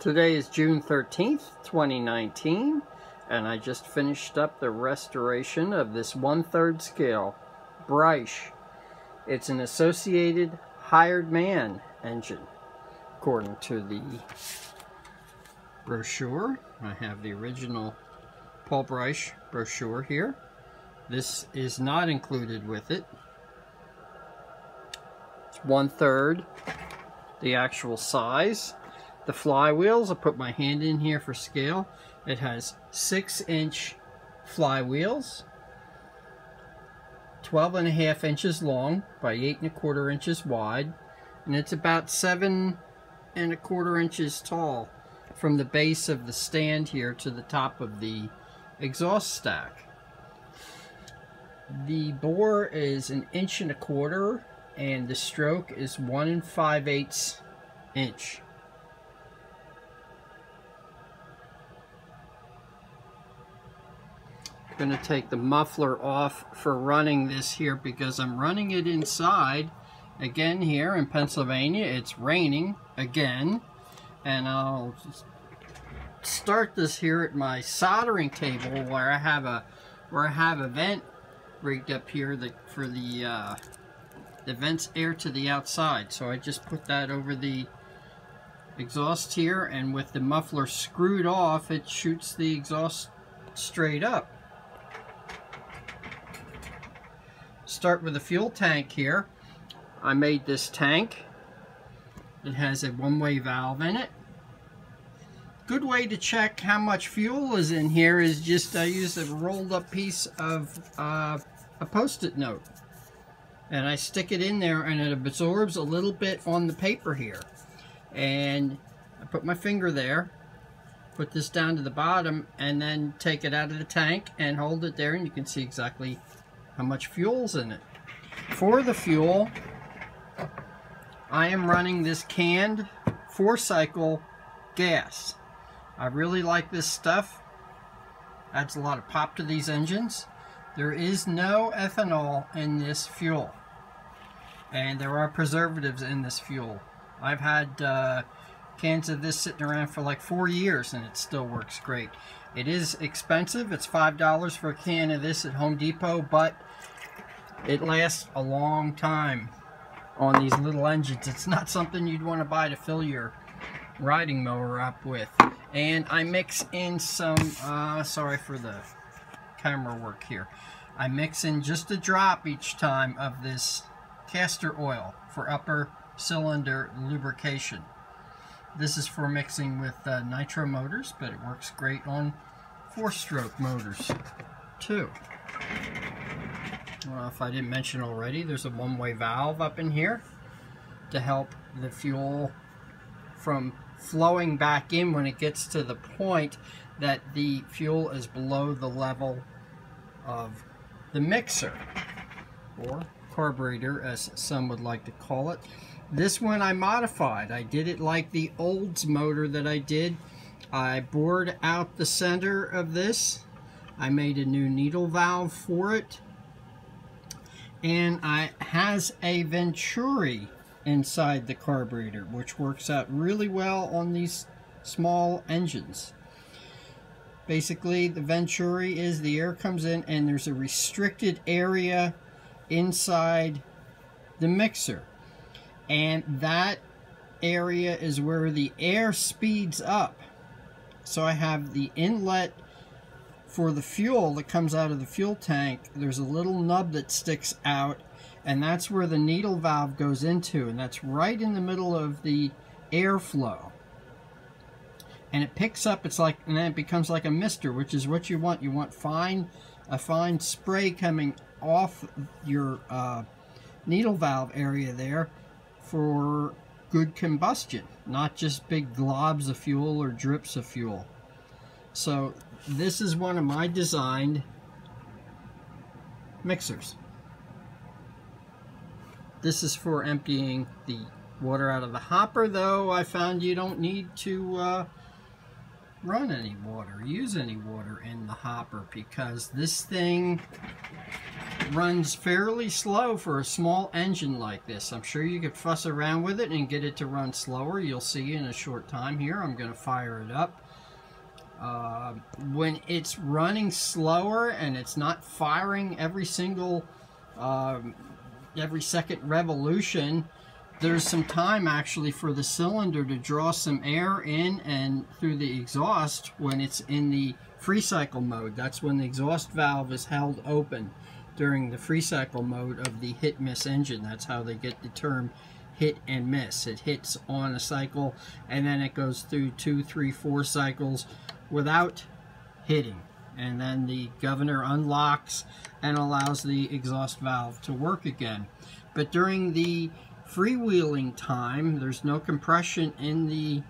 Today is June 13th, 2019, and I just finished up the restoration of this 1/3 scale Breisch. It's an associated hired man engine, according to the brochure. I have the original Paul Breisch brochure here. This is not included with it. It's 1/3 the actual size. The flywheels, I put my hand in here for scale. It has 6-inch flywheels, 12.5 inches long by 8.25 inches wide, and it's about 7.25 inches tall from the base of the stand here to the top of the exhaust stack. The bore is 1.25 inches and the stroke is 1 5/8 inch. I'm going to take the muffler off for running this here because I'm running it inside again here in Pennsylvania. It's raining again, and I'll start this here at my soldering table where I have a vent rigged up here for the vents air to the outside. So I just put that over the exhaust here, and with the muffler screwed off, it shoots the exhaust straight up. Start with the fuel tank here. I made this tank. It has a one-way valve in it. Good way to check how much fuel is in here is just I use a rolled up piece of a Post-it note, and I stick it in there, and it absorbs a little bit on the paper here, and I put my finger there, put this down to the bottom, and then take it out of the tank and hold it there, and you can see exactly how much fuel's in it. For the fuel, I am running this canned 4-cycle gas. I really like this stuff. Adds a lot of pop to these engines. There is no ethanol in this fuel, and there are preservatives in this fuel. I've had cans of this sitting around for like 4 years and it still works great. It is expensive. It's $5 for a can of this at Home Depot, but it lasts a long time on these little engines. It's not something you'd want to buy to fill your riding mower up with. And I mix in some, sorry for the camera work here. I mix in just a drop each time of this castor oil for upper cylinder lubrication. This is for mixing with nitro motors, but it works great on 4-stroke motors too. Well, if I didn't mention already, there's a one-way valve up in here to help the fuel from flowing back in when it gets to the point that the fuel is below the level of the mixer, or carburetor as some would like to call it. This one I modified. I did it like the Olds motor that I did. I bored out the center of this. I made a new needle valve for it, and it has a Venturi inside the carburetor, which works out really well on these small engines. Basically, the Venturi is the air comes in and there's a restricted area inside the mixer, and that area is where the air speeds up. So I have the inlet for the fuel that comes out of the fuel tank. There's a little nub that sticks out, and that's where the needle valve goes into, and that's right in the middle of the airflow. And it picks up, and then it becomes like a mister, which is what you want. You want a fine spray coming off your needle valve area there for good combustion, not just big globs of fuel or drips of fuel. So this is one of my designed mixers. This is for emptying the water out of the hopper, though I found you don't need to run any water, use any water in the hopper, because this thing runs fairly slow for a small engine like this. I'm sure you could fuss around with it and get it to run slower. You'll see in a short time here. I'm going to fire it up. When it's running slower and it's not firing every single every second revolution, there's some time actually for the cylinder to draw some air in and through the exhaust when it's in the free cycle mode. That's when the exhaust valve is held open during the free cycle mode of the hit-miss engine. That's how they get the term hit and miss. It hits on a cycle and then it goes through 2, 3, 4 cycles without hitting, and then the governor unlocks and allows the exhaust valve to work again. But during the freewheeling time, there's no compression in the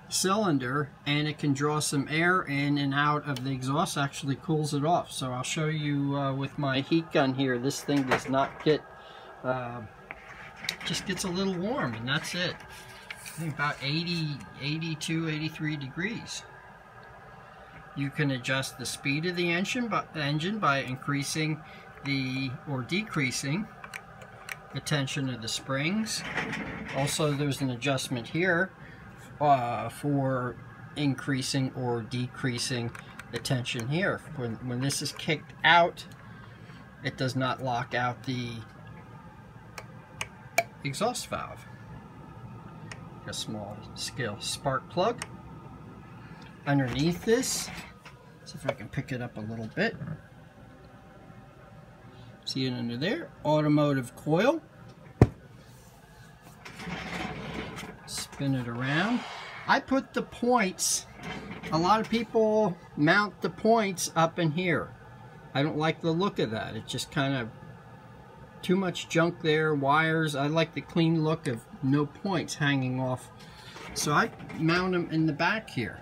cylinder and it can draw some air in and out of the exhaust. Actually cools it off. So I'll show you with my heat gun here. This thing does not get just gets a little warm, and that's it. I think about 82, 83 degrees. You can adjust the speed of the engine by increasing or decreasing the tension of the springs. Also, there's an adjustment here for increasing or decreasing the tension here. When this is kicked out, it does not lock out the exhaust valve. A small scale spark plug. Underneath this, see if I can pick it up a little bit. See it under there? Automotive coil. Spin it around. I put the points, a lot of people mount the points up in here. I don't like the look of that. It's just kind of too much junk there, wires. I like the clean look of no points hanging off. So I mount them in the back here.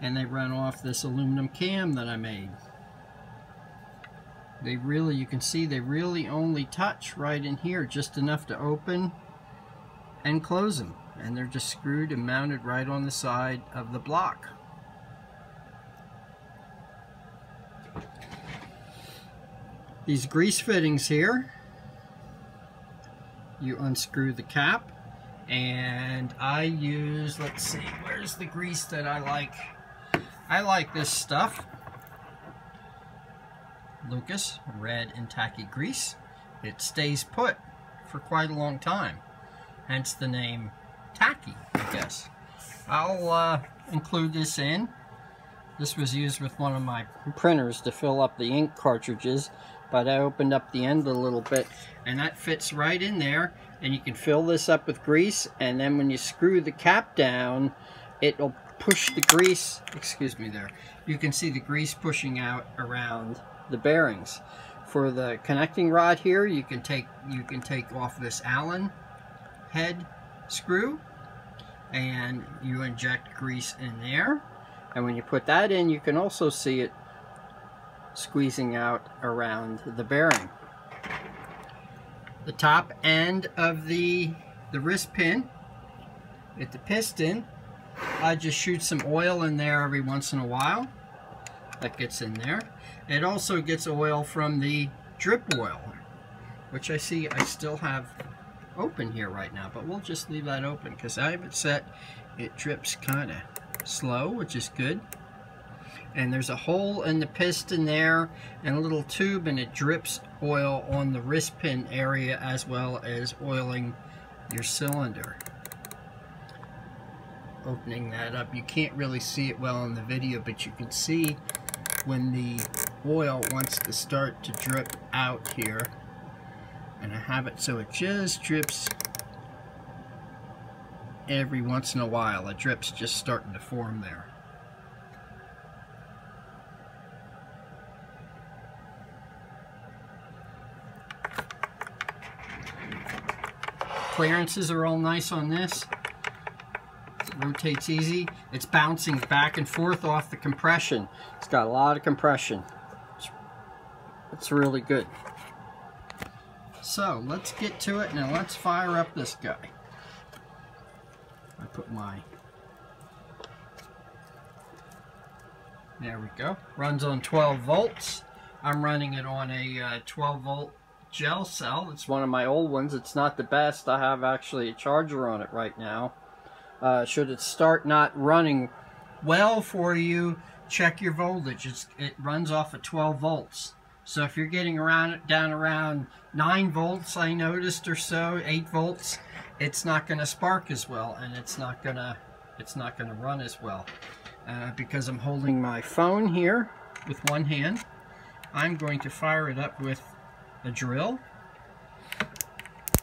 And they run off this aluminum cam that I made. They really, you can see they really only touch right in here, just enough to open and close them. And they're just screwed and mounted right on the side of the block. These grease fittings here, you unscrew the cap, and I use, let's see, where's the grease that I like? I like this stuff. Lucas red and tacky grease. It stays put for quite a long time, hence the name tacky, I guess. I'll include this in. This was used with one of my printers to fill up the ink cartridges, but I opened up the end a little bit and that fits right in there, and you can fill this up with grease, and then when you screw the cap down, it'll push the grease, excuse me there, you can see the grease pushing out around the bearings. For the connecting rod here, you can take off this Allen head screw and you inject grease in there, and when you put that in, you can also see it squeezing out around the bearing. The top end of the wrist pin at the piston, I just shoot some oil in there every once in a while. That gets in there. It also gets oil from the drip oil, which I see I still have open here right now, but we'll just leave that open because I have it set. It drips kind of slow, which is good. And there's a hole in the piston there and a little tube, and it drips oil on the wrist pin area as well as oiling your cylinder. Opening that up, you can't really see it well in the video, but you can see when the oil wants to start to drip out here, and I have it so it just drips every once in a while. A drip's just starting to form there. Clearances are all nice on this. Rotates easy. It's bouncing back and forth off the compression. It's got a lot of compression. It's really good. So let's get to it now. Let's fire up this guy. I put my There we go. Runs on 12 volts. I'm running it on a 12 volt gel cell. It's one of my old ones. It's not the best. I have actually a charger on it right now. Should it start not running well for you, check your voltage. It runs off at 12 volts. So if you're getting down around 9 volts, I noticed, or so, 8 volts, it's not going to spark as well, and it's not going to run as well. Because I'm holding my phone here with one hand, I'm going to fire it up with a drill.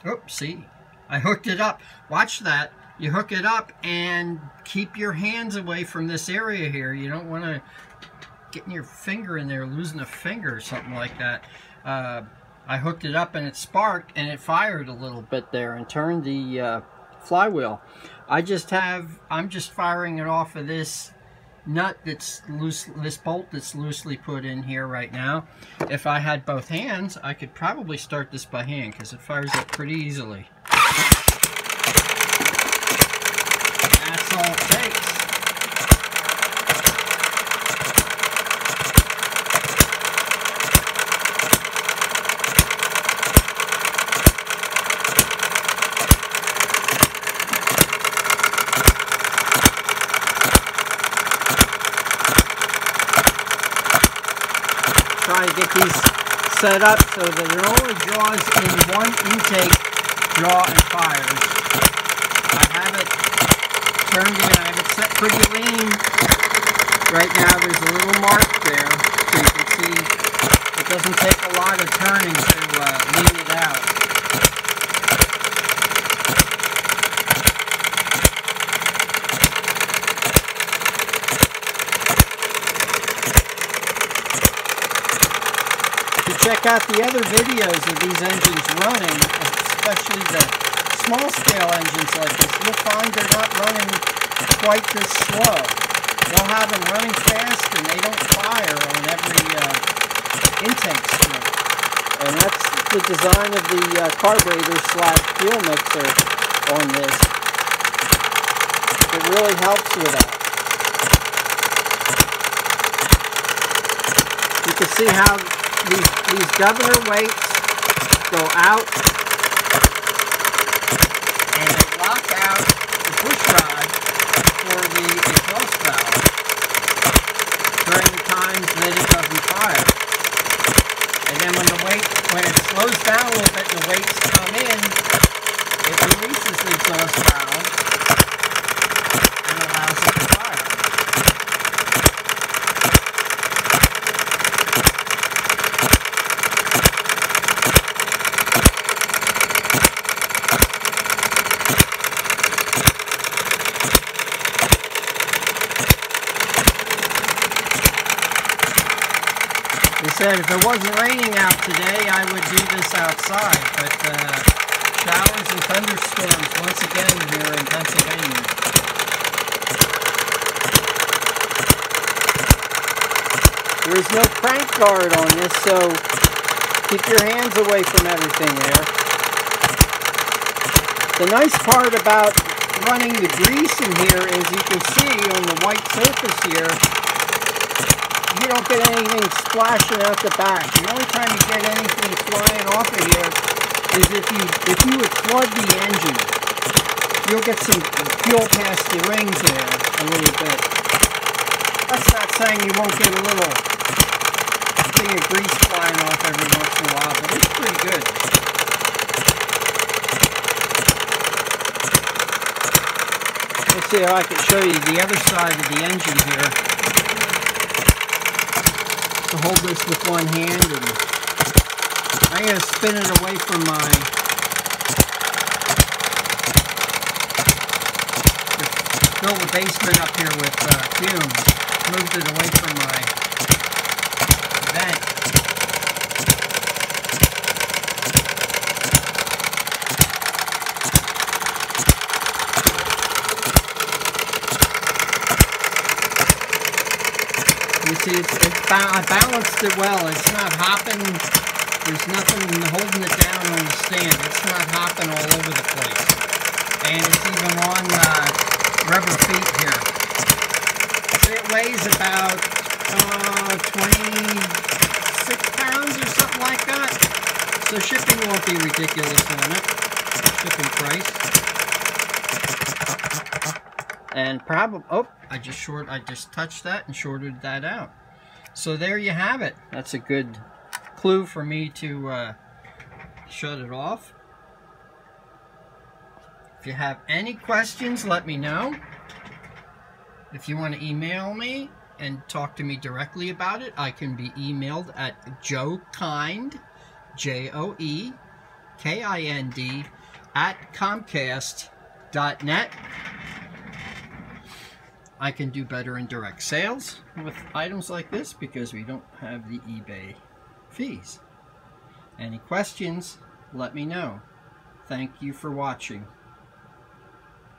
Oh, see, I hooked it up. Watch that. You hook it up and keep your hands away from this area here. You don't want to getting your finger in there, losing a finger or something like that. I hooked it up and it sparked and it fired a little bit there and turned the flywheel. I'm just firing it off of this nut that's loose, this bolt that's loosely put in here right now. If I had both hands, I could probably start this by hand because it fires up pretty easily. That's all it takes. Try to get these set up so that it only draws in one intake draw and fires. I have it turned in, I have it set pretty lean. Right now there's a little mark there, so you can see it doesn't take a lot of turning to lean it out. Check out the other videos of these engines running, especially the small scale engines like this. You'll find they're not running quite this slow. They'll have them running fast and they don't fire on every intake stream. And that's the design of the carburetor / fuel mixer on this. It really helps with that. You can see how these governor weights go out and they lock out the push rod for the exhaust valve during the times that it doesn't fire. And then when it slows down a little bit and the weights come in, it releases the exhaust valve and allows it to fire. Said if it wasn't raining out today, I would do this outside, but showers and thunderstorms once again here in Pennsylvania. There is no crank guard on this, so keep your hands away from everything there. The nice part about running the grease in here is you can see on the white surface here, you don't get anything splashing out the back. The only time you get anything flying off of here is if you would flood the engine. You'll get some fuel past the rings there a little bit. That's not saying you won't get a little thing of grease flying off every once in a while, but it's pretty good. Let's see how I can show you the other side of the engine here. To hold this with one hand, and I'm going to spin it away from fill the basement up here with fumes. Moved it away from my vent. You see, I balanced it well. It's not hopping. There's nothing holding it down on the stand. It's not hopping all over the place. And it's even on rubber feet here. So it weighs about 26 pounds or something like that. So shipping won't be ridiculous on it. Shipping price. And probably, oh, I just touched that and shorted that out. So there you have it. That's a good clue for me to shut it off. If you have any questions, let me know. If you want to email me and talk to me directly about it, I can be emailed at joekind, JOEKIND, @comcast.net. I can do better in direct sales with items like this because we don't have the eBay fees. Any questions, let me know. Thank you for watching.